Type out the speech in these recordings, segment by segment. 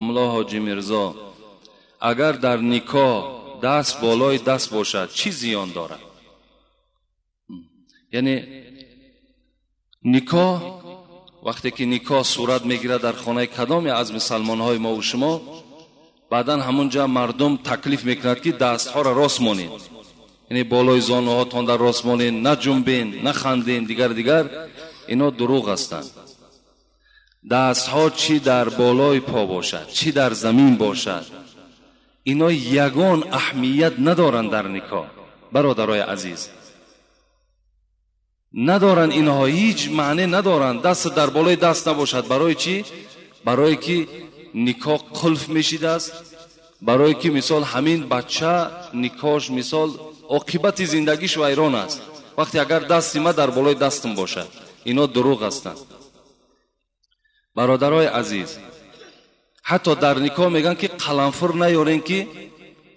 ملا حاجی میرزا اگر در نکاح دست بالای دست باشد چی زیان دارد؟ یعنی نکاح وقتی که نکاح صورت میگیره در خانه کدام از مسلمان های ما و شما، بعدن همونجا مردم تکلیف میکنند که دست ها را راست مانید، یعنی بالای زانو هاتون در راست مانید، نه جنبین نه خندین، دیگر اینا دروغ هستند. دست ها چی در بالای پا باشد چی در زمین باشد اینا یگان اهمیت ندارند در نکاح. برادرای عزیز ندارن، اینها هیچ معنی ندارن. دست در بالای دست نباشد برای چی؟ برای که نکاح قلف میشید است، برای که مثال همین بچه نکاحش مثال عاقبت زندگیش ویران است وقتی اگر دستی ما در بالای دستم باشد. اینا دروغ هستند. برادرای عزیز حتی در نکاح میگن که قلنفر نیارین که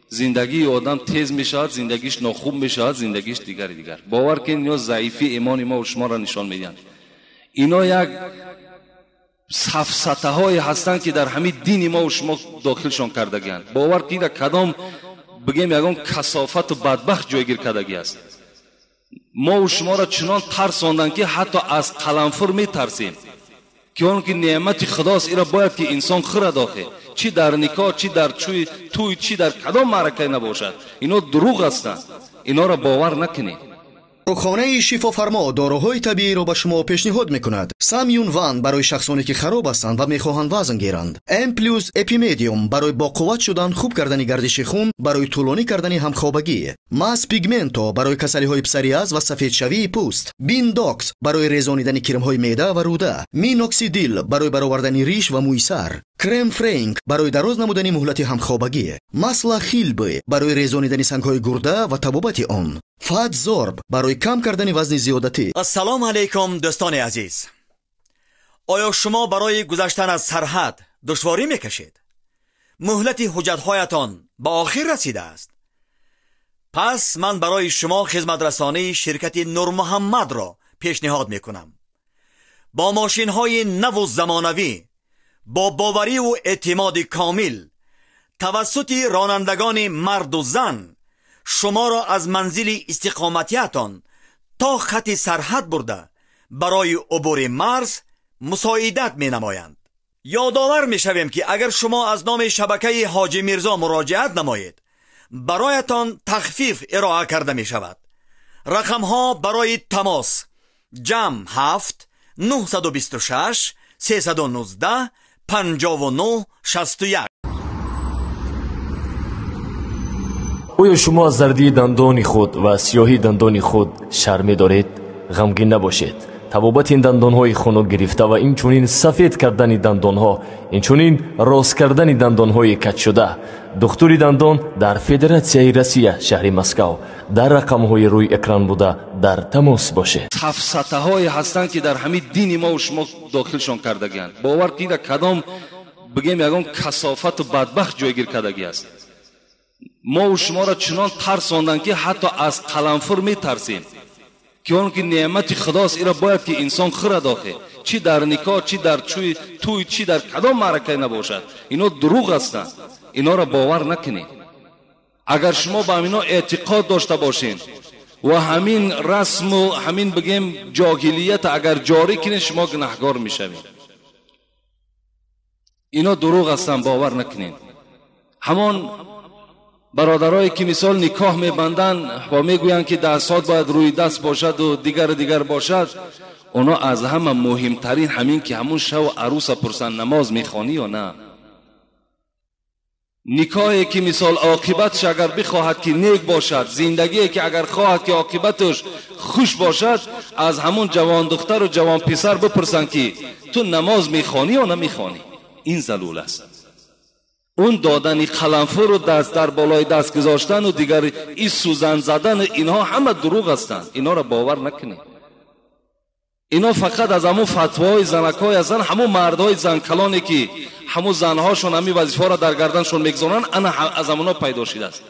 زندگی آدم تیز میشود، زندگیش ناخوب میشود، زندگیش دیگر. باور کنید اینا ضعیفی ایمان ما و شما را نشان میدن. اینا یک سفسطه های هستند که در همین دین ما و شما داخلشان کردگیند. باور کنید کدام بگیم یگان کثافت و بدبخت جایگیر کردگی است. ما و شما را چنان ترساندن که حتی از قلنفر میترسیم که اون که نعمت خداست، ایرا باید که انسان خورد داخل، چی در نکاح چی در توی چی در کدام معرکه نباشد. اینا دروغ هستند، اینا را باور نکنید. داروخانه شفا فرما داروهای طبیعی را به شما پیشنهاد میکند. سامیون وان برای شخصانی که خراب هستند و میخواهند وزن گیرند. ام پلوس اپیمدیوم برای با قوت شدن، خوب کردن گردش خون، برای طولانی کردن همخوابگی. ماس پیگمنتو برای کسلی های پسریاز و سفید شوی پوست. بینداکس برای ریزانیدن کرم های معده و روده. مینوکسیدیل برای برآوردن ریش و موی سر. کرم فرانک برای دراز نمودن مهلت همخوابگی. ماسلا خیلبی برای ریزانیدن سنگ‌های گرده و تبابت آن. فات زورب برای کم کردن وزن زیادتی. السلام علیکم دوستان عزیز. آیا شما برای گذشتن از سرحد دشواری میکشید؟ مهلت حجت‌هایتان به آخر رسیده است. پس من برای شما خدمت رسانی شرکت نور محمد را پیشنهاد میکنم. با ماشین‌های نو و زمانوی، با باوری و اعتماد کامل توسط رانندگان مرد و زن شما را از منزل استقامتیتان تا خط سرحد برده برای عبور مرز مساعدت می نمایند. یادآور می شویم که اگر شما از نام شبکه حاجی میرزا مراجعت نمایید برایتان تخفیف ارائه کرده می شود. رقم ها برای تماس جمع 7 926 319 59 61. آیا شما از زردی دندان خود و سیاهی دندان خود شرم دارید؟ غمگین نباشید. تبابت این دندان های خنک گرفته و این چونین سفید کردن دندان ها، این چونین راست کردن دندان های کج شده، دکتری دندان در فدراسیای روسیه شهر مسکو در رقم های روی اکران بوده در تماس باشید. سفسطه های هستند که در همین دین ما و شما داخلشان کردگیند. باور کنید کدام بگیم یگان کثافت و بدبخت جایگیر کردگی است. ما و شما را چنان ترساندن که حتی از قلنفر میترسیم که اون که نعمت خداست، ایرا باید که انسان خورد داخل، چی در نکاح چی در توی چی در کدام معرکه نباشد. اینا دروغ هستند، اینا را باور نکنید. اگر شما با اینا اعتقاد داشته باشین و همین رسم و همین بگیم جاهلیت اگر جاری کنین شما گناهکار میشوید. اینا دروغ هستند، باور نکنید. همان برادرایی که مثال نکاح میبندن و میگویند که دستات باید روی دست باشد و دیگر باشد، اونا از همه مهمترین همین که همون شو عروس پرسن نماز میخوانی یا نه. نکاحی که مثال عاقبتش اگر بخواهد که نیک باشد، زندگی که اگر خواهد که عاقبتش خوش باشد، از همون جوان دختر و جوان پسر بپرسن که تو نماز میخوانی یا نمیخوانی. این زلول است. اون دادن قلنفر و دست در بالای دست گذاشتن و دیگر این سوزن زدن، اینها همه دروغ هستند. اینا را باور نکنید. اینا فقط از همون فتواهای زنکای از زن، همون مردهای زنکلانی که همون زنهاشون همین وظیفه را در گردنشون میگذارن، انا از همونا پیدا شده است.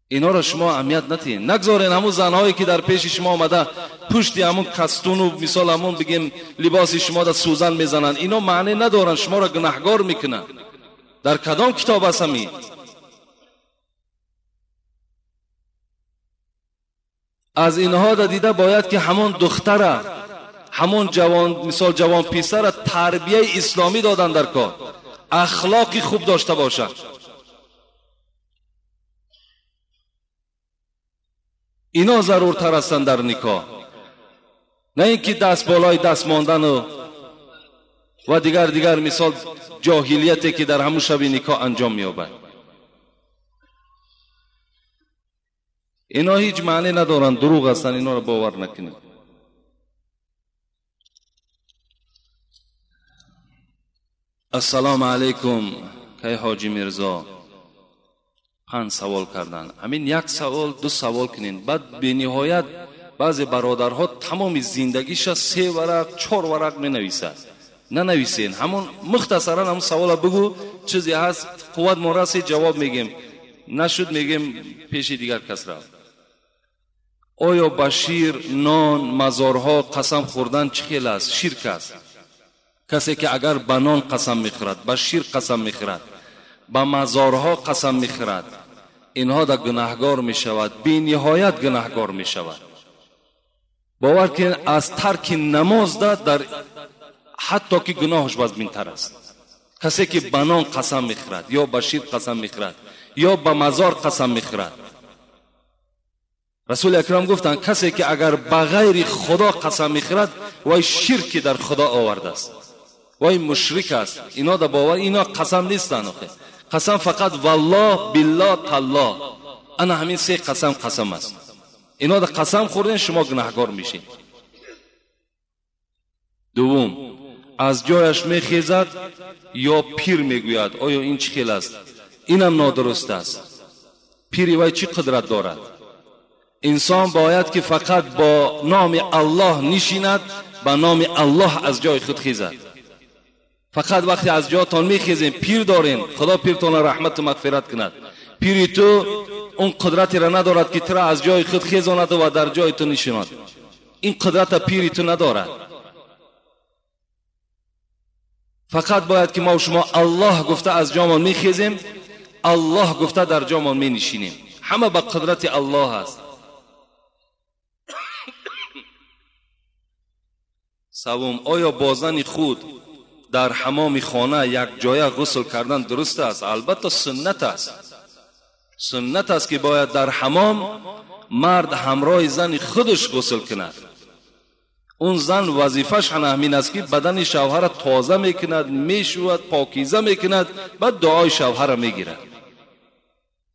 اینا را شما اهمیت ندین. نگذارین همون زنهایی که در پیش شما آمده پشتی همون کستون و مثال همون بگیم لباس شما را سوزن میزنن، اینا معنی ندارن، شما را گناهگار میکنن. در کدام کتاب است همین؟ از اینها را دیده باید که همون دختره، همون جوان، مثال جوان پیسر تربیه اسلامی دادن، در کار اخلاقی خوب داشته باشد. اینا ضرورتر هستند در نکاح، نه اینکه دست بالای دست ماندن و دیگر مثال جاهلیتی که در همون شب نکاح انجام می‌یابد. اینا هیچ معنی ندارن، دروغ هستن، اینا رو باور نکنید. السلام علیکم. که حاجی میرزا 5 سوال کردن. همین یک سوال 2 سوال کنین، بعد به نهایت بعضی برادرها تمام زندگیش 3 ورق 4 ورق می نویسد. ننویسین، همون مختصرا همون سوال بگو، چیزی هست قوت مرسی جواب میگیم، نشد میگیم پیش دیگر کس را. آیا بشیر، نان، مزارها قسم خوردن چه خیلی است؟ شرک است. کسی که اگر به نان قسم میخورد، به شیر قسم میخورد، به مزارها قسم میخورد، اینها در گناهگار میشود، بی نهایت گناهگار میشود. باور که از ترک نماز در حتی که گناهش بزمین‌تر است. کسی که به نان قسم میخورد یا به شیر قسم میخورد یا به مزار قسم میخورد، رسول اکرم گفتند کسی که اگر به غیر خدا قسم میخورد وای شرک در خدا آورده است، وای مشرک است. اینا در باور، اینا قسم نیستند. قسم فقط والله بالله تالله، انا همین 3 قسم است. اینا در قسم خوردن شما گناهگار میشین. دوم، از جایش میخیزد یا پیر میگوید، آیا این چه خیل است؟ اینم نادرست است. پیری وای چی قدرت دارد؟ انسان باید که فقط با نام الله نشیند، با نام الله از جای خود خیزد. فقط وقتی از جاتان میخیزین پیر دارین، خدا پیرتان رحمت و مغفرت کند. پیری تو اون قدرتی را ندارد که ترا از جای خود خیزاند و در جای تو نشیند. این قدرت پیری تو ندارد. فقط باید که ما و شما الله گفته از جامان میخیزیم، الله گفته در جامان می نشینیم. همه به قدرت الله است. سوم، آیا با زن خود در حمام خانه یک جای غسل کردن درست است؟ البته سنت است. سنت است که باید در حمام مرد همراه زن خودش غسل کند. اون زن وظیفش همین است که بدن شوهر را تازه میکند، میشود، پاکیزه میکند، بعد دعای شوهر را میگیرد.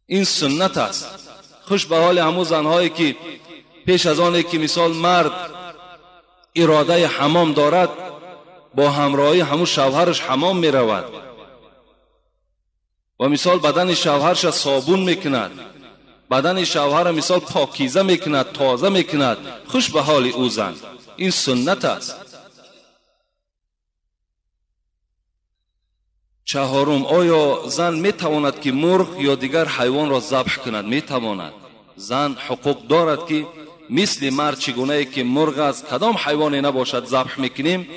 این سنت است. خوش به حال همون زنهایی که پیش از آنه که مثال مرد اراده حمام دارد، با همراهی همون شوهرش حمام می رود و مثال بدن شوهرش صابون میکند، بدن شوهر مثال پاکیزه میکند، تازه میکند. خوش به حال او زن. این سنت است. چهارم، آیا زن میتواند که مرغ یا دیگر حیوان را ذبح کند؟ میتواند. زن حقوق دارد که مثل مرد چگونه که مرغ از کدام حیوانی نباشد ذبح میکنیم،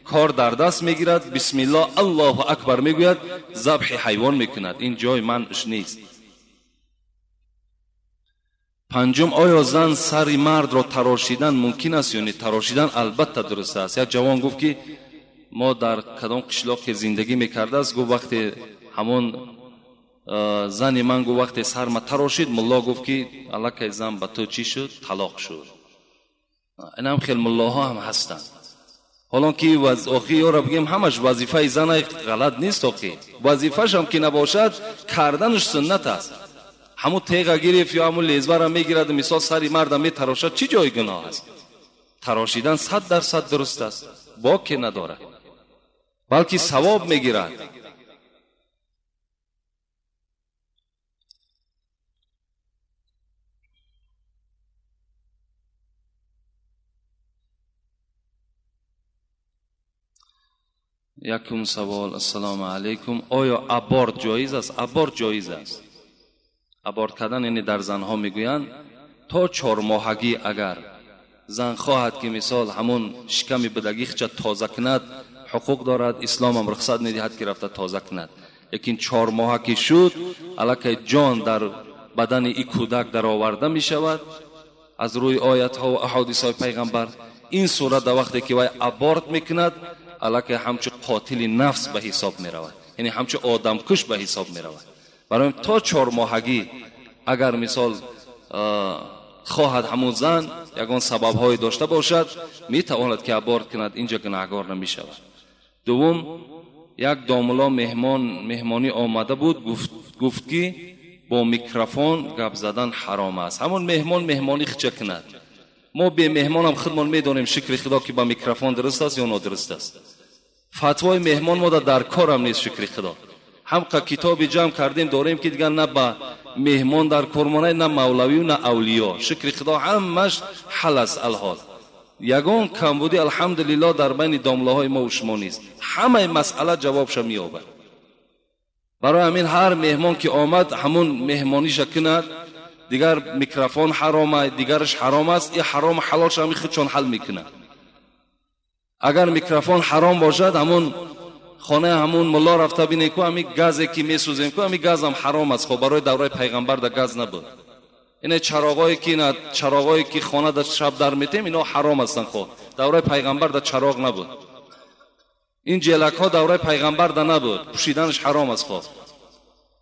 کار در دست میگیرد، بسم الله الله اکبر میگوید، ذبح حیوان میکند. این جای منعش نیست. پنجم، آیا زن سر مرد را تراشیدن ممکن است یا نه؟ تراشیدن البته درست است. یک جوان گفت که ما در کدام قشلاق زندگی میکرده است، گفت وقتی همون زن من گفت وقتی سر ما تراشید، ملا گفت که الکی زن به تو چی شد؟ طلاق شد. این هم خیلی ملاها هم هستند. حالا که آخی را بگیم همش وظیفه زن غلط نیست، آخی وظیفهش هم که نباشد کردنش سنت است. همون تیغ گرفت یا همون لیزور را میگیرد مثال سری مرد می تراشد، چی جای گناه است؟ تراشیدن 100% درست است، باکی نداره، بلکه ثواب میگیرد. یکم سوال. السلام علیکم. آیا ابورت جایز است؟ ابورت جایز است. ابورت کردن یعنی در زنها میگویند تا 4 ماهگی اگر زن خواهد که مثال همون شکم بدگیش تازه کند حقوق دارد، اسلام هم رخصت میدهد که رفته تازه کند. لیکن 4 ماهگی شد الکی جان در بدن این کودک در آورده می شود از روی آیت ها و احادیث های پیغمبر. این صورت در وقتی که وای ابورت میکند الکی همچه قاتل نفس به حساب می رود، یعنی همچه آدم کش به حساب می رود. برای تا 4 ماهگی اگر مثال خواهد همون زن یگان سبب های داشته باشد می تواند که ابورت کند، اینجا گناهگار نمی شود. دوم، یک داملا مهمانی آمده بود، گفت که با میکروفون گپ زدن حرام است. همون مهمانی چه کند؟ ما به مهمان هم خودمان میدونیم شکر خدا که با میکروفون درست است یا نادرست است. فتوای مهمان ما در کار هم نیست. شکر خدا هم کتابی جمع کردیم داریم که دیگر نه با مهمان در کار مانه، نه مولوی و نه اولیا. شکر خدا همش حل است. الحال یگان کمبودی الحمدلله در بین داملاهای ما و شما نیست، همه مسئله جوابش مییابد. برای همین هر مهمان که آمد همون مهمانیش کند، دیگر میکروفون حرامه، دیگرش حرام است، این حرام حلالش هم خودشون حل میکنه. اگر میکروفون حرام باشد همون خانه همون ملا رفته بینه که همین گازی که میسوزیم که همین گاز هم حرام است. خب برای دوره پیغمبر در گاز نبود. این چراغایی که خانه در شب در میتیم اینا حرام هستن. خب دوره پیغمبر در چراغ نبود. این جلک ها دوره پیغمبر در نبود، پوشیدنش حرام است. خب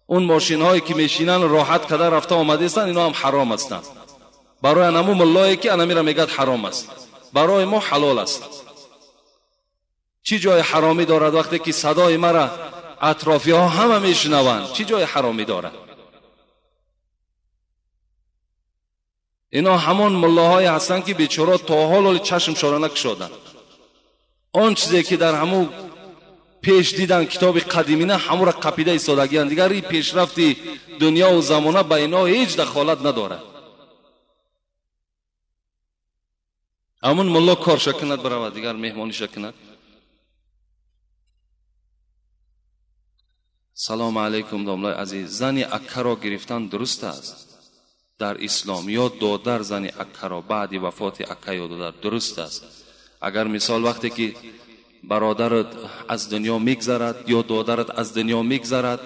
اون ماشین هایی که میشینن راحت کده رفته آمده استن اینا هم حرام هستن. برای نمو ملایی که انمیره میگد حرام است، برای ما حلال است. چی جای حرامی دارد وقتی که صدای مرا اطرافی ها همه میشنوند؟ چی جای حرامی دارد؟ اینا همون ملاهای هستن که بیچاره تا حال چشم شورانک شدن. آن چیزی که در همون پیش دیدن کتاب قدیمینه همون را قپیده ایستادگیان، دیگر این پیشرفتی دنیا و زمانه به اینا هیچ دخالت نداره. همون ملا کار شکند برود، دیگر مهمانی شکند. سلام علیکم داملای عزیز. زنی اکه را گرفتن درست است در اسلام یا دادر؟ زنی اکه را بعد وفات اکه یا دادر درست است؟ اگر مثال وقتی که برادرت از دنیا میگذرد یا دادرت از دنیا میگذرد،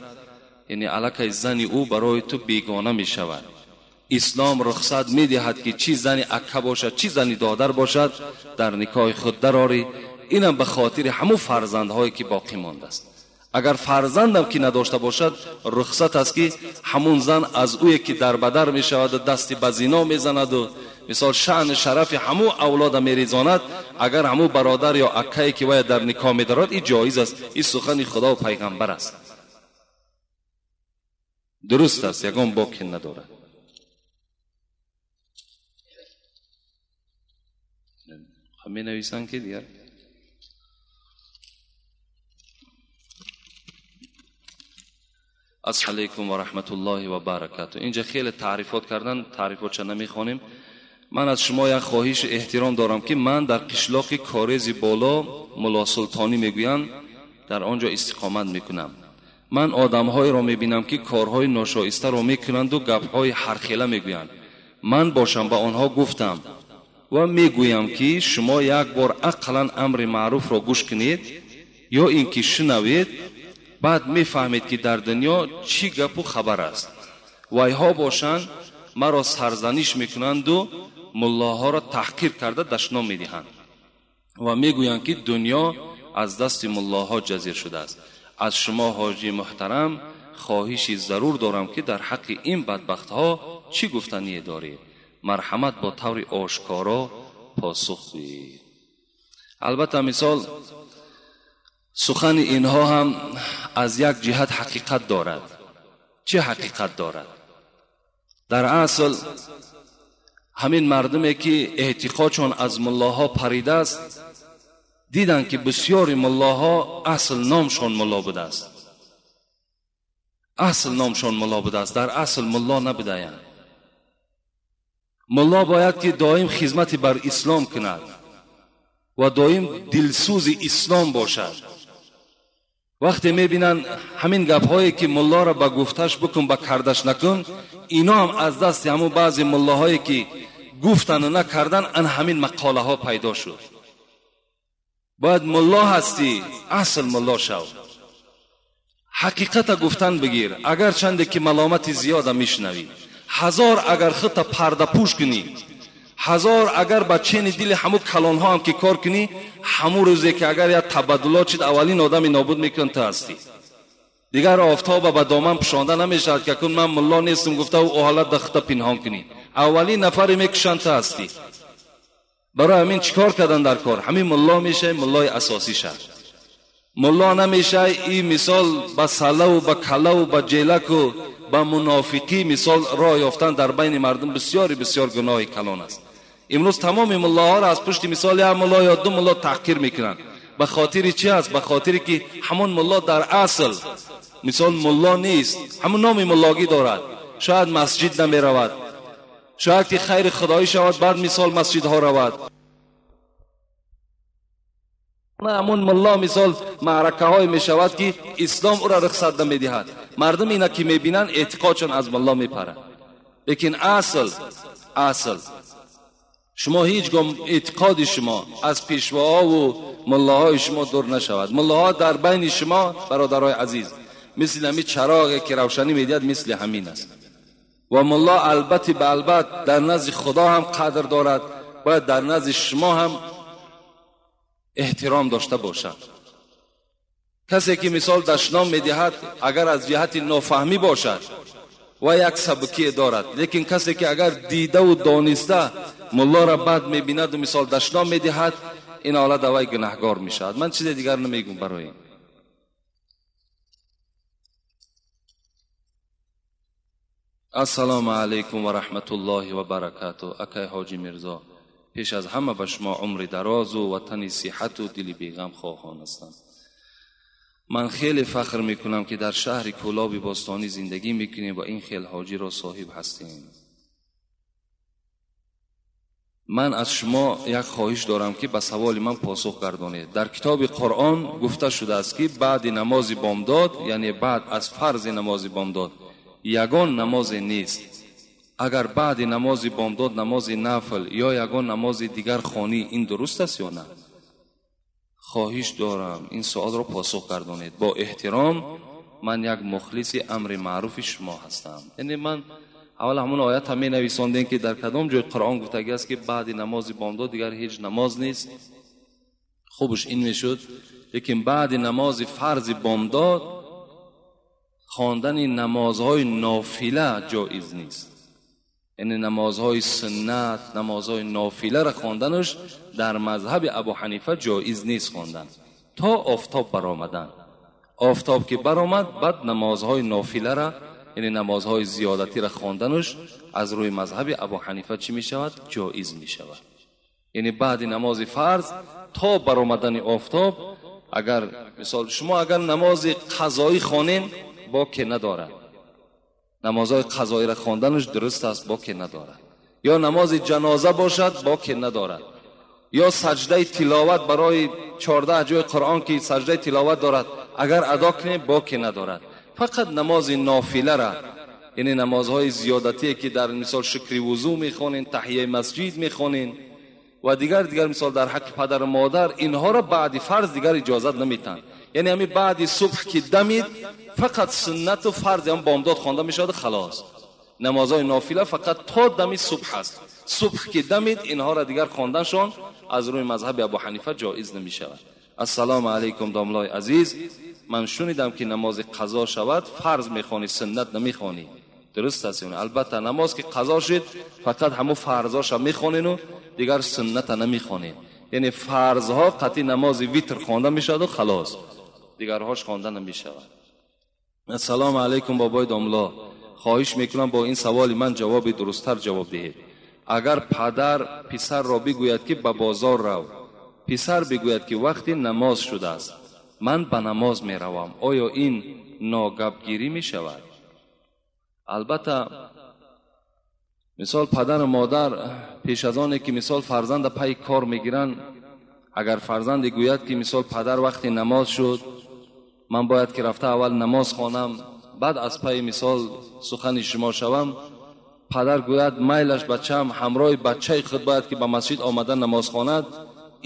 یعنی الکی زنی او برای تو بیگانه می شود، اسلام رخصت میدهد که چی زنی اکه باشد چی زنی دادر باشد در نکاح خود دراری. اینم به خاطر همون فرزندهایی که باقی مانده است. اگر فرزندم که نداشته باشد رخصت است که همون زن از اوی که در بدر می شود دستی به زنا می زند و مثال شأن شرف همو اولاد می ریزاند. اگر همو برادر یا اکهی که وای در نکاح می دارد این جایز است. این سخن خدا و پیغمبر است، درست است، یگان باکی ندارد. می نویسن که دیگر السلام علیکم و رحمت الله و برکاته. اینجا خیلی تعریفات کردن، تعریفات چه نمیخوانیم. من از شما یک خواهش احترام دارم که من در قشلاق کارز بالا ملا سلطانی میگویند در آنجا استقامت میکنم. من آدم‌های را میبینم که کارهای ناشایسته را میکنند و گپ‌های هرخیله میگویند. من باشم به آنها گفتم و میگویم که شما یک بار عقلا امر معروف را گوش کنید یا اینکه شنوید، بعد میفهمید که در دنیا چی گپ و خبر است. وایها باشند مرا سرزنش میکنند و ملاها را تحقیر کرده دشنام میدهند و میگویند که دنیا از دست ملاها جزیر شده است. از شما حاجی محترم خواهشی ضرور دارم که در حق این بدبخت ها چی گفتنی دارید؟ مرحمت با طور آشکارا پاسخ دهید. البته مثال سخن اینها هم از یک جهت حقیقت دارد. چه حقیقت دارد؟ در اصل همین مردمی که اعتقادشون از ملاها پریده است دیدن که بسیاری ملاها اصل نامشون ملا بوده است. اصل نامشون ملا بوده است، در اصل ملا نبوده اند. ملا باید که دائم خدمت بر اسلام کند و دائم دلسوز اسلام باشد. وقتی میبینن همین گپ هایی که ملا را با گفتش بکن با کردش نکن، اینا هم از دست همون بعضی ملاهایی که گفتن و نکردن ان همین مقاله ها پیدا شد. باید ملا هستی اصل ملا شو، حقیقت گفتن بگیر. اگر چنده که ملامت زیاده میشنوی، هزار اگر خط پرده پوش کنی، هزار اگر بچین دل همو کلان ها هم که کار کنی، همو روزی که اگر یا تبدلات شد اولین آدمی نابود میکن تا هستی. دیگر آفتاب به دامن پشانده نمیشد که کن من ملا نیستم گفته و حالت دخته پنهان کنی، اولین نفر میکشن تا هستی. برای همین چیکار کردن در کار؟ همین ملا میشه ملای اساسی شد. ملا نمیشه این مثال با سله و با کله و با جیلک و با منافقی مثال راه یافتن در بین مردم بسیار بسیار گناه کلان است. امروز تمام ملاها را از پشت مثال یک ملا یا دو ملا تحقیر میکنن. به خاطر چی است؟ به خاطر که همون ملا در اصل مثال ملا نیست، همون نام ملاگی دارد. شاید مسجد نمی رود، شاید که خیر خدایی شود بعد مثال مسجد ها رود. همون ملا مثال معرکه های می شود که اسلام او را رخصت نمی دهد. مردم اینا که می بینن اعتقادشان از ملا می پرد. لیکن اصل شما هیچ گام اعتقاد شما از پیشواها و ملاهای شما دور نشود. ملاها در بین شما برادرای عزیز مثل همین چراغی که روشنی میدهد مثل همین است. و ملا البته به البته در نزد خدا هم قدر دارد، باید در نزد شما هم احترام داشته باشد. کسی که مثال دشنام میدهد اگر از جهت نافهمی باشد و یک سبکی دارد، لیکن کسی که اگر دیده و دانسته ملا را بد میبیند و مثال دشنام میدهد، این حالت اوی گناهگار میشود. من چیز دیگر نمیگم برای این. السلام علیکم و رحمت الله و برکاته. اکای حاجی میرزا، پیش از همه به شما عمر دراز و وطن صحت و دل بیغم خواهان هستم. من خیلی فخر میکنم که در شهر کولاب باستانی زندگی میکنیم و این خیل حاجی را صاحب هستیم. من از شما یک خواهش دارم که به سوال من پاسخ گردانید. در کتاب قرآن گفته شده است که بعد نماز بامداد، یعنی بعد از فرض نماز بامداد، یگان نماز نیست. اگر بعد نماز بامداد نماز نفل یا یگان نماز دیگر خوانی، این درست است یا نه؟ خواهش دارم این سوال را پاسخ گردانید. با احترام، من یک مخلص امر معروف شما هستم. یعنی من اول همون آیت همه نویساندین که در کدام جای قرآن گفته است که بعد نماز بامداد دیگر هیچ نماز نیست. خوبش این میشد، لیکن بعد نماز فرض بامداد خواندن نمازهای نافله جایز نیست. یعنی نمازهای سنت، نمازهای نافله را خواندنش در مذهب ابو حنیفه جایز نیست خواندن تا آفتاب برآمدن. آفتاب که برآمد بعد نمازهای نافله را، یعنی نمازهای زیادتی را خواندنش از روی مذهب ابو حنیفه چی می شود؟ جایز می شود. یعنی بعد نماز فرض تا برآمدن آفتاب، اگر مثال شما اگر نماز قضایی خوانین با که نداره، نمازهای قضایی را خواندنش درست است با که نداره، یا نماز جنازه باشد با که نداره، یا سجده تلاوت برای 14 جای قرآن که سجده تلاوت دارد اگر ادا کنه با که ندارد. فقط نماز نافله را، یعنی نمازهای زیادتی که در مثال شکر وضو میخونین، تحیه مسجد میخونین و دیگر مثال در حق پدر و مادر، اینها را بعد فرض دیگر اجازت نمیتن. یعنی همین بعد صبح که دمید فقط سنت و فرض هم بامداد خوانده میشود، خلاص. نمازهای نافله فقط تا دم صبح است. صبح که دمید اینها را دیگر خواندنشان از روی مذهب ابو حنیفه جایز نمیشود. السلام علیکم داملای عزیز. من شنیدم که نماز قضا شود فرض میخوانی، سنت نمیخوانی. درست است؟ البته نماز که قضا شد فقط همون فرضاش میخوانین و دیگر سنت نمیخوانین. یعنی فرضها قطعی نماز ویتر خوانده میشود و خلاص، دیگرهاش خوانده نمیشود. السلام علیکم بابای داملا، خواهش میکنم با این سوال من جواب درستتر جواب دهید. اگر پدر پسر را بگوید که به بازار رو، پسر بگوید که وقتی نماز شده است من به نماز میروم، آیا این ناگپگیری میشود؟ البته مثال پدر و مادر پیش از آنه که مثال فرزند پای کار میگیرن، اگر فرزند گوید که مثال پدر وقتی نماز شد من باید که رفته اول نماز خوانم بعد از پای مثال سخن شما شوم، падар гӯяд майлаш бачаам ҳамроҳи бачаи худ бояд ки ба масҷид омада намоз хонад,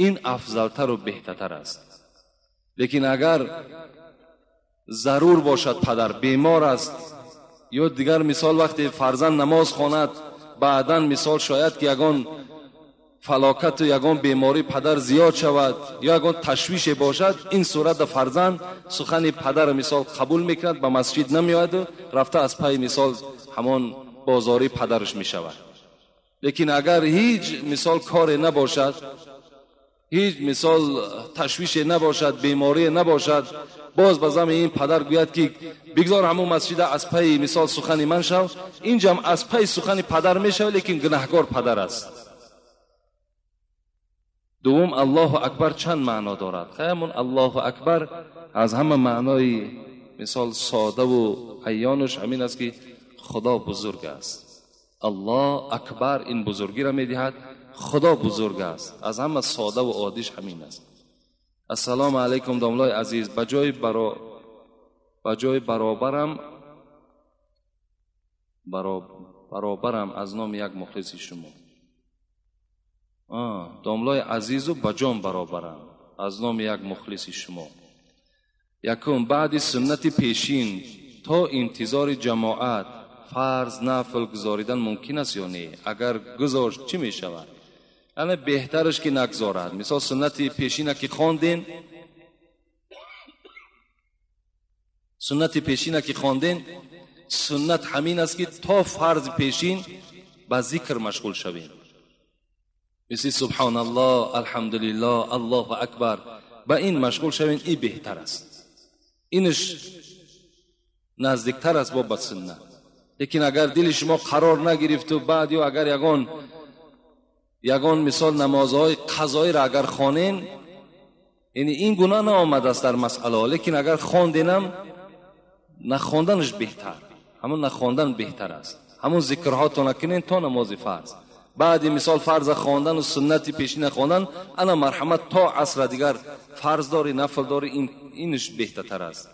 ин афзалтару беҳтартар аст. лекин агар зарур бошад, падар бемор аст ё дигар мисол вақте фарзанд намоз хонад, баъдан мисол шояд ки ягон фалокату ягон беморӣ падар зиёд шавад ё ягон ташвише бошад, ин суратда фарзанд сухани падар мисол қабул мекунад, ба масҷид намеояду рафта аз пай мисол ҳамон бозори падарш мешавад. лекин агар ҳеҷ мисол коре набошад, ҳеҷ мисол ташвише набошад, беморие набошад, боз ба зами ин падар гӯяд ки бигзор ҳамон масҷида аз пай мисол сухани ман шав, инҷам аз пай сухани падар мешавад, лекин гунаҳкор падар аст. دوم الله اکبر چند معنا دارد؟ همون الله اکبر از همه معنای مثال ساده و عیانش همین است که خدا بزرگ است. الله اکبر این بزرگی را میدهد، خدا بزرگ است. از همه ساده و عادیش همین است. السلام علیکم داملای عزیز، بجای برابرم از نام یک مخلص شما. داملای عزیز و بجام برابرم از نام یک مخلص شما. یکم بعد سنت پیشین تا انتظار جماعت فرض نفل گذاریدن ممکن است یا نه؟ اگر گذاشت چی می شود؟ یعنی بهترش که نگذارد. مثلا سنت پیشین که خواندین، سنت همین است که تا فرض پیشین با ذکر مشغول شویم، مثل سبحان الله، الحمدلله، الله اکبر، با این مشغول شوین. این بهتر است، اینش نزدیکتر است با سنت. لیکن اگر دل شما قرار نگرفت و بعد یا اگر یگان مثال نمازهای قضایی را اگر خوانین، یعنی این گناه نآمده است در مسئله، لیکن اگر خواندینم نخواندنش بهتر، همون نخواندن بهتر است. همون ذکرها تو نکنین تا نماز فرض. بعد مثال فرض خواندن و سنت پیشین خواندن، انا مرحمت تا عصر دیگر فرض داری نفل داری، اینش بهتر است.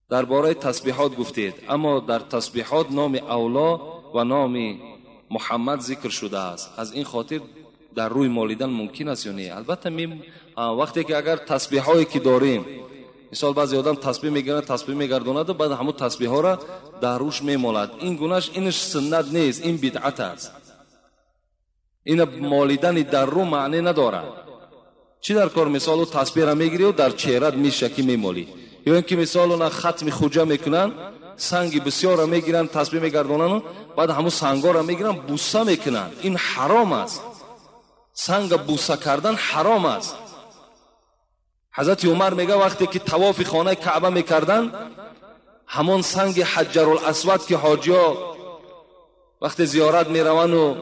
درباره تسبیحات گفتید، اما در تسبیحات نام اولا و نام محمد ذکر شده است. از این خاطر در روی مالیدن ممکن است یا نه؟ البته وقتی که اگر تسبیحایی که داریم، مثال بعضی آدم تسبیح میگیرن، تسبیح میگرداند و بعد همون تسبیح ها را در روش میمالد، این گناهش اینش سنت نیست، این بدعت است. این مالیدن در رو معنی ندارد. چی در کار؟ مثال او تسبیح را میگیری و در چهرت میشکی میمالی، یا اینکه مثال اونا ختم خوجه میکنن، سنگ بسیار را میگیرن تسبیح میگردونن، بعد همون سنگا را میگیرن بوسه میکنن. این حرام است. سنگ بوسه کردن حرام است. حضرت عمر میگه وقتی که طواف خانه کعبه میکردن، همون سنگ حجر الاسود که حاجیا وقتی زیارت میرون و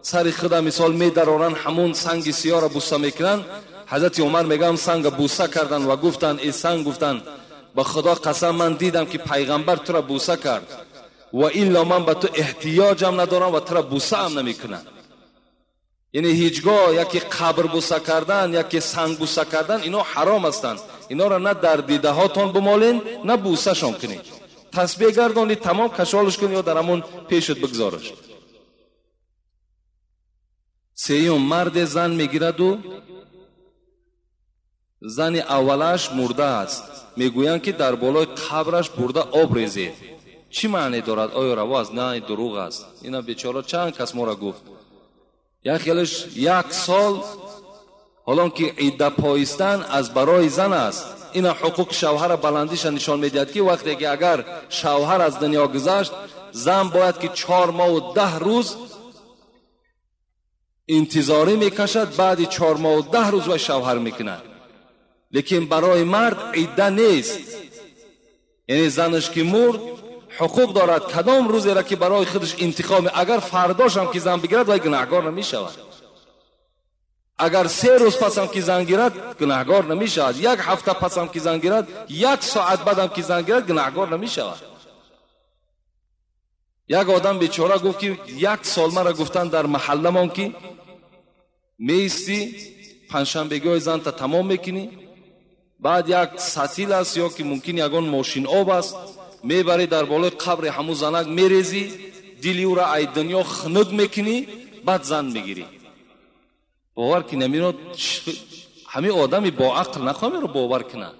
سر خدا مثال میدرارن، همون سنگ سیاه را بوسه میکنن. حضرت عمر میگه سنگ بوسه کردن و گفتن ای سنگ، گفتن به خدا قسم من دیدم که پیغمبر تو را بوسه کرد و الا من به تو احتیاجم ندارم و تو را بوسه هم نمیکنم. یعنی هیچگاه یکی قبر بوسه کردن، یکی سنگ بوسه کردن، اینا حرام هستند. اینا را نه در دیده هاتون بمالین نه بوسه شان کنید. تسبیح گردانید، تمام کشالش کنید یا در همون پیشت بگذارش. سیوم مرد زن میگیرد و زن اولش مرده است، میگویند که در بالای قبرش برده آب ریزید. چی معنی دارد؟ آیا رواست؟ نه، دروغ است. اینا بیچاره چند کس ما را گفت. یا خیالش 1 سال حالا که عده پایستن از برای زن است. اینا حقوق شوهر بلندیش نشان میدهد که وقتی که اگر شوهر از دنیا گذشت، زن باید که 4 ماه و 10 روز انتظاری میکشد، بعد 4 ماه و 10 روز و شوهر میکند. لیکن برای مرد عده نیست. یعنی زنش که مرد حقوق دارد، کدام روزی را که برای خودش انتخاب، اگر فرداش هم که زن بگیرد وای گناهگار نمیشود. اگر 3 روز پس هم که زن گیرد گناهگار نمیشود. 1 هفته پس هم که زن گیرد، 1 ساعت بعد هم که زن گیرد گناهگار نمیشود. یک آدم بیچاره گفت که 1 سال مرا گفتن در محله من که میستی پنجشنبه‌گاه زن تا تمام میکنی، بعد یک سطیل است یا که ممکن یگان ماشین آب است، میبری در بالای قبر همون زنک میریزی، دلی او را ای دنیا خنک میکنی بعد زن میگیری. باور کنی همین همه آدمی با عقل نخواهی رو باور کنه.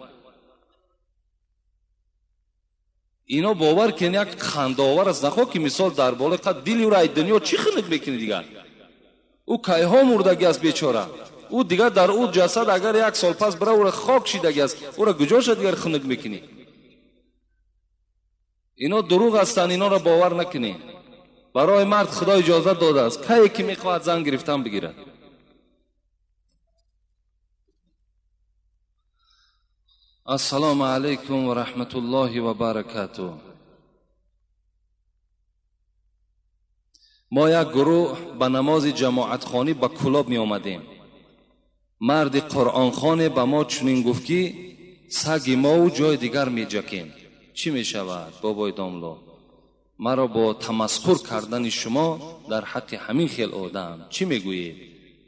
اینا باور کنی یک خنداور است نخواه که مثال در بالا قد دلی او را ای دنیا چی خنک میکنی دیگر. او کایها مردگی است بیچاره. او دیگر در او جسد اگر یک سال پس برای او را خاک شیدگی است او را گجاش دیگر خنک میکنی. اینا دروغ هستند، اینا را باور نکنی. برای مرد خدا اجازه داده است کی که میخواهد زن گرفتن بگیرد. السلام علیکم و رحمت الله و برکاته. ما یک گروه به نماز جماعت خانی به کلاب می آمدیم. مرد قرآن خانه به ما چنین گفت که سگ ما و جای دیگر می جکیم. چی می شود بابای داملو؟ مرا با تمسخر کردن شما در حق همین خیل آدم چی می گویید؟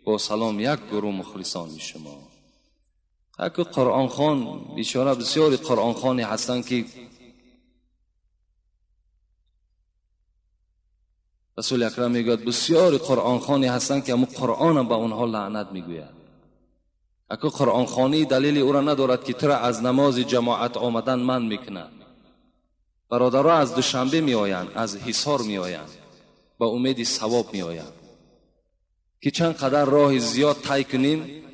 با سلام یک گروه مخلصان شما. یک قرآن خان بیچاره بسیاری قرآن خانی هستند که رسول اکرم میگوید بسیاری قرآن خانی هستند که همون قرآن به اونها لعنت میگوید. اگه قرآن خانی دلیلی او را ندارد که ترا از نماز جماعت آمدن من میکنه. برادرها از دوشنبه می آیند، از حصار می آیند، با امید ثواب می آیند که چند قدر راه زیاد طی کنیم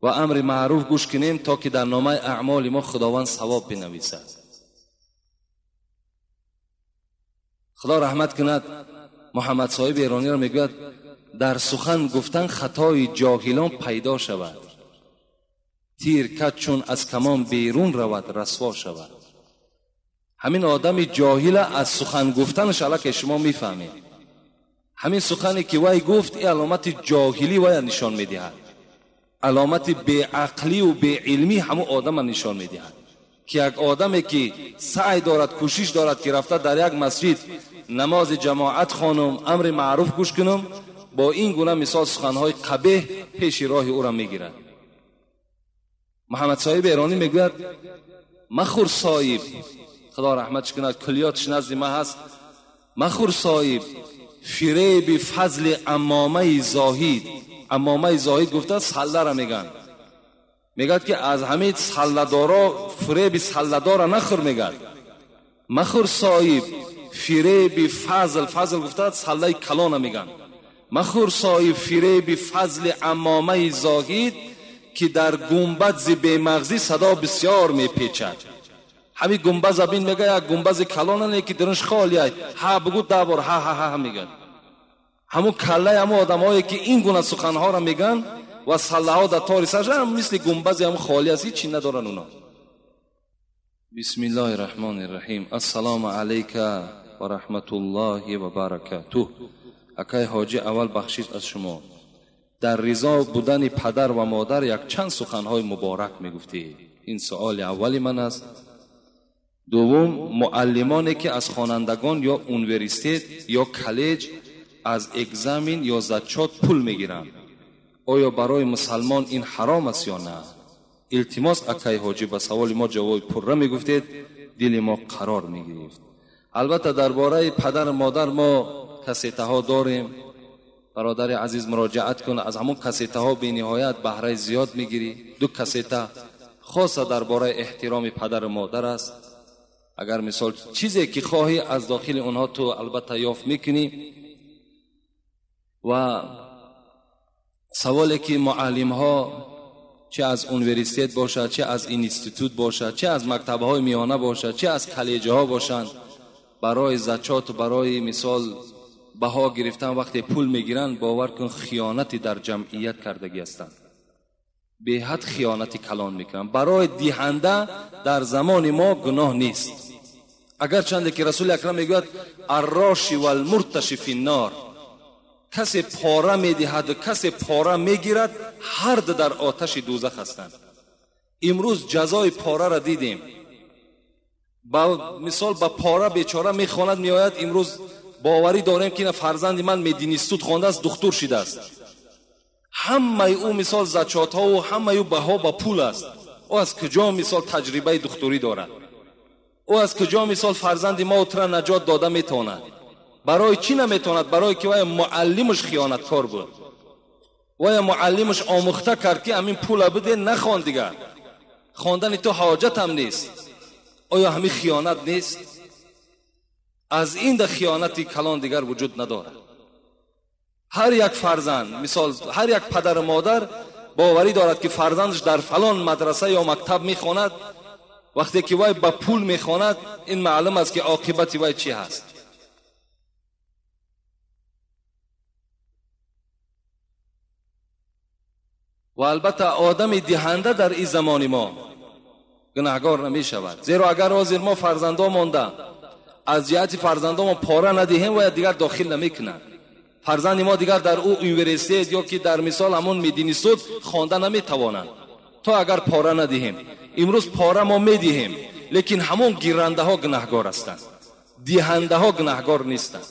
و امر معروف گوش کنیم تا که در نامه اعمال ما خداوند ثواب بنویسد. خدا رحمت کند محمد صاحب ایرانی را میگوید در سخن گفتن خطای جاهلان پیدا شود، تیر کج چون از کمان بیرون رود رسوا شود. همین آدم جاهل از سخن گفتنش الک شما میفهمید. همین سخنی که وای گفت این علامت جاهلی وای نشان میدهد، علامت بی عقلی و بی علمی همون آدم نشان میدهد که یک آدمی که سعی دارد کوشش دارد که رفته در یک مسجد نماز جماعت خوانم امر معروف گوش کنم، با این گونه مثال سخنهای قبیح پیش راه او را میگیرد. محمد صاحب ایرانی میگوید مخور صاحب، خدا رحمتش کند کلیاتش نزد ما هست، مخور صاحب فریب فضل امامه زاهد. امامه زاهد گفته سله را میگن، میگد که از همه سله‌دارا فریب سله‌دار نخور. میگد مخور صاحب فریب فضل، فضل گفته سله کلان میگن. مخور صاحب فریب فضل امامه زاهد که در گنبد بی مغزی صدا بسیار میپیچد. همین گنبد زبین میگه یک گنبد کلان که درش خالیه، ها بگو ده بار ها ها ها میگن. همون کله همون آدمایی که این گونه سخنها را میگن و سله ها در تاری سرش هم مثل گنبد همون خالی است، هیچی ندارن اونا. بسم الله الرحمن الرحیم. السلام علیک و رحمت الله و برکاته. اکای حاجی اول بخشید از شما در رضا بودن پدر و مادر یک چند سخنهای مبارک میگفتی. این سوال اولی من است. دوم، معلمانی که از خوانندگان یا اونیورسیته یا کالج از اگزمین یا زچات پول میگیرن، آیا برای مسلمان این حرام است یا نه؟ التماس اکای حاجی به سوال ما جواب پره میگفتید، دل ما قرار میگرفت. البته درباره پدر مادر ما کسیته ها داریم. برادر عزیز مراجعت کن، از همون کسیته ها به نهایت بهره زیاد میگیری. دو کسیته خاصه درباره احترام پدر مادر است. اگر مثال چیزی که خواهی از داخل اونها تو البته یافت میکنی. و سوالی که معلم ها چه از اونیورسیته باشد، چه از اینستیتوت باشد، چه از مکتب های میانه باشد، چه از کالج ها باشند، برای زکات و برای مثال بها گرفتن وقتی پول میگیرن، باور کن خیانتی در جمعیت کردگی هستند. به حد خیانتی کلان میکنن. برای دهنده در زمان ما گناه نیست، اگر چنده که رسول اکرم میگوید الراشی و المرتشی فی النار، کسی پاره میدهد و کسی پاره میگیرد، هر دو در آتش دوزخ هستند. امروز جزای پاره را دیدیم. با مثال با پاره بیچاره میخواند میآید. امروز باوری داریم که فرزند من مدینیستوت خوانده است، دکتر شده است. همه او مثال زکات ها و همه او بها با پول است. او از کجا مثال تجربه دکتری دارد؟ او از کجا مثال فرزند ما اترا نجات داده میتواند؟ برای چی نمیتواند؟ برای که وای معلمش خیانتکار بود، وای معلمش آموخته کرد که همین پول بده نخوان دیگر، خواندن تو حاجت هم نیست. آیا همین خیانت نیست؟ از این ده خیانتی کلان دیگر وجود ندارد. هر یک فرزند، مثال هر یک پدر و مادر باوری دارد که فرزندش در فلان مدرسه یا مکتب میخواند، وقتی که وای با پول میخواند این معلوم است که عاقبت وای چی هست. و البته آدم دهنده در این زمان ما گناهکار نمی شود، زیرا اگر حاضر ما فرزندا مانده از جهت فرزندا ما پاره ندهیم و دیگر داخل نمیکنند. فرزند ما دیگر در او یونیورسیته یا که در مثال همون مدینیسود خوانده نمیتوانند تا اگر پاره ندهیم. امروز پاره ما میدهیم، لیکن همون گیرنده ها گناهکار هستند، دهنده ها گناهکار نیستند.